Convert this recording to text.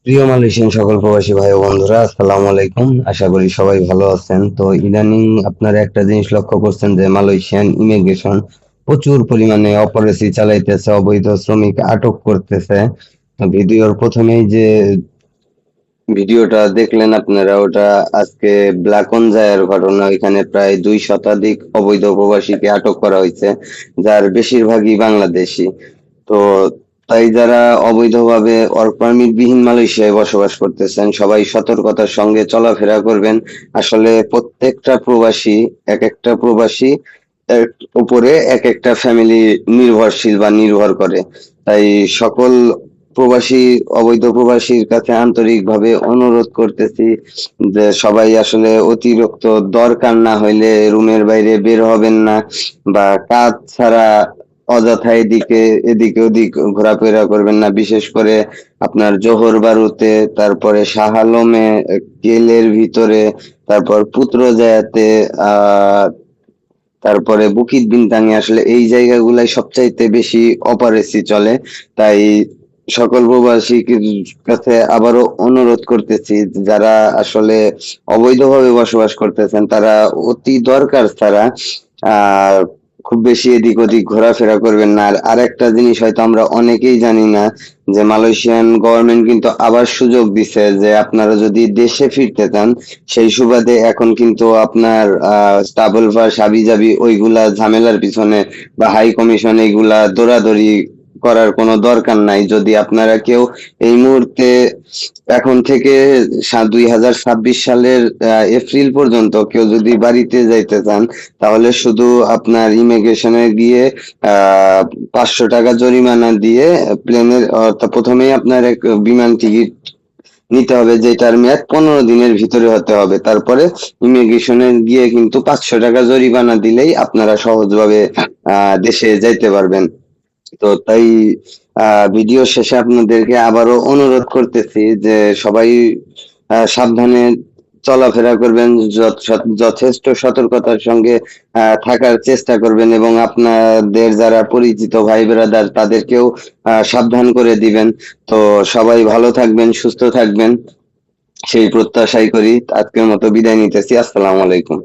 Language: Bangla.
প্রিয় মালয়েশিয়ান সকল প্রবাসী ভাই ও বন্ধুরা, আসসালামু আলাইকুম। আশা করি সবাই ভালো আছেন। তো ইদানিং আপনারা একটা জিনিস লক্ষ্য করছেন যে মালয়েশিয়ান ইমিগ্রেশন প্রচুর পরিমাণে অপরেসি চালাইতেছে, অবৈধ শ্রমিক আটক করতেছে। তো ভিডিওর প্রথমেই যে ভিডিওটা দেখলেন আপনারা, ওটা আজকে ব্ল্যাকনজায়ের ঘটনা। এখানে প্রায় 2 শতাধিক অবৈধ প্রবাসীকে আটক করা হয়েছে, যার বেশিরভাগই বাংলাদেশি। তো তাই যারা অবৈধভাবে ওয়ার্ক পারমিট বিহীন মালয়েশিয়ায় বসবাস করতেছেন, সবাই সতর্কতার সঙ্গে চলাফেরা করবেন। আসলে প্রত্যেকটা প্রবাসী, এক একটা প্রবাসী এর উপরে এক একটা ফ্যামিলি নির্ভরশীল বা নির্ভর করে। তাই সকল প্রবাসী, অবৈধ প্রবাসীর কাছে আন্তরিকভাবে অনুরোধ করতেছি যে সবাই আসলে অতিরিক্ত দরকার না হইলে রুমের বাইরে বের হবেন না, বা কাজ ছাড়া অযথা এদিকে এদিকে ওদিক ঘোরাফেরা করবেন না। বিশেষ করে আপনার জোহর বারুতে, তারপরে শাহ আলমে, কেলের ভিতরে, তারপর পুত্রজায়াতে, তারপরে বুকিত বিনতাঙে, আসলে এই জায়গাগুলাই সবচাইতে বেশি অপারেসি চলে। তাই সকল প্রবাসীর কাছে আবারও অনুরোধ করতেছি, যারা আসলে অবৈধভাবে বসবাস করতেছেন তারা অতি দরকার ছাড়া আহ খুব বেশি এদিক ওদিক ঘোরাফেরা করবেন না। আর আরেকটা জিনিস হয়তো আমরা অনেকেই জানি না, যে মালয়েশিয়ান গভর্নমেন্ট কিন্তু আবার সুযোগ দিছে যে আপনারা যদি দেশে ফিরতে চান, সেই সুবাদে এখন কিন্তু আপনার ট্রাভেল পাস, হাবিজাবি ওইগুলা ঝামেলার পিছনে বা হাই কমিশন এইগুলা দৌড়াদৌড়ি করার কোনো দরকার নাই। যদি আপনারা কেউ এই মুহূর্তে এখন থেকে 2026 সালের এপ্রিল পর্যন্ত কেউ যদি বাড়িতে যাইতে চান, তাহলে শুধু আপনার ইমিগ্রেশনে গিয়ে 500 টাকা জরিমানা দিয়ে প্লেনের, অর্থাৎ প্রথমেই আপনার এক বিমান টিকিট নিতে হবে, যেটার মেয়াদ 15 দিনের ভিতরে হতে হবে। তারপরে ইমিগ্রেশনে গিয়ে কিন্তু 500 টাকা জরিমানা দিলেই আপনারা সহজভাবে দেশে যাইতে পারবেন। তো তাই ভিডিও শেষে আপনাদেরকে আবারও অনুরোধ করতেছি যে সবাই সাবধানে চলাফেরা করবেন, যথেষ্ট সতর্কতার সঙ্গে থাকার চেষ্টা করবেন, এবং আপনাদের যারা পরিচিত ভাই ব্রাদার তাদেরকেও সাবধান করে দিবেন। তো সবাই ভালো থাকবেন, সুস্থ থাকবেন, সেই প্রত্যাশাই করি। আজকের মতো বিদায় নিতেছি। আসসালামু আলাইকুম।